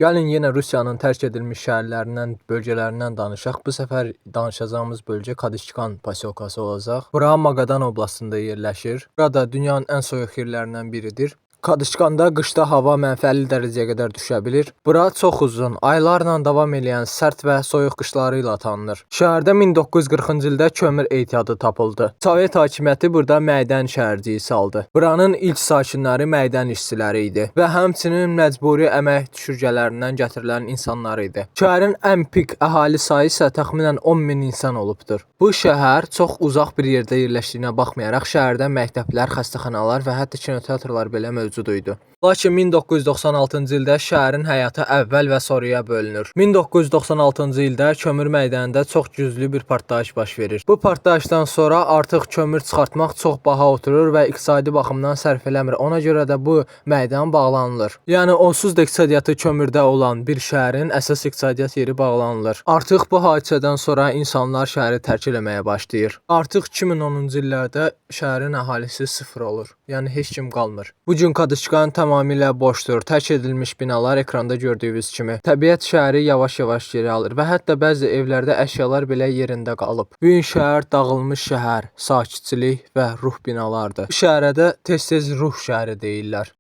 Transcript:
Gəlin yenə Rusiyanın tərk edilmiş şəhərlərindən, bölgələrindən danışaq. Bu səfər danışacağımız bölgə Kadışkan posyolkası olacaq. Bura Maqadan oblastında yerləşir. Burada dünyanın ən soyuq yerlərindən biridir. Kadışkanda qışda hava -50 dərəcəyə qədər düşə bilir. Bura çox uzun, aylarla davam edən sərt və soyuq qışları ilə tanınır. Şəhərdə 1940-cı ildə kömür ehtiyatı tapıldı. Sovet hakimiyyəti burada mədən şəhərciyi saldı. Buranın ilk sakinləri mədən işçiləri idi və həmçinin məcburi əmək düşürgələrindən gətirilən insanlar idi. Şəhərin ən pik əhali sayı isə təxminən 10.000 insan olubdur. Bu şəhər çox uzaq bir yerdə yerləşdiyinə baxmayaraq şəhərdə məktəblər, xəstəxanalar və hətta kinoteatrlar belə mövcud idi. Lakin 1996-cı ildə şəhərin həyatı əvvəl və sonraya bölünür. 1996-cı ildə kömür mədənində çox güclü bir partlayış baş verir. Bu partlayışdan sonra artıq kömür çıxartmaq çox baha oturur və iqtisadi baxımdan sərf eləmir. Ona görə də bu mədən bağlanılır. Yəni onsuz da iqtisadiyyatı kömürdə olan bir şəhərin əsas iqtisadiyyat yeri bağlanılır. Artıq bu hadisədən sonra insanlar şəhəri tərk eləməyə başlayır. Artıq 2010-cu illərdə şəhərin əhalisi sıfır olur. Yəni heç kim qalmır. Bu gün Kadışkan tamamilə boşdur. Tərk edilmiş binalar ekranda gördüyünüz kimi. Təbiət şəhəri yavaş-yavaş geri alır və hətta bəzi evlərdə əşyalar belə yerində qalıb. Böyük şəhər, dağılmış şəhər, sakitçilik və ruh binalardır. Bu şəhərə də tez-tez ruh şəhəri deyirlər.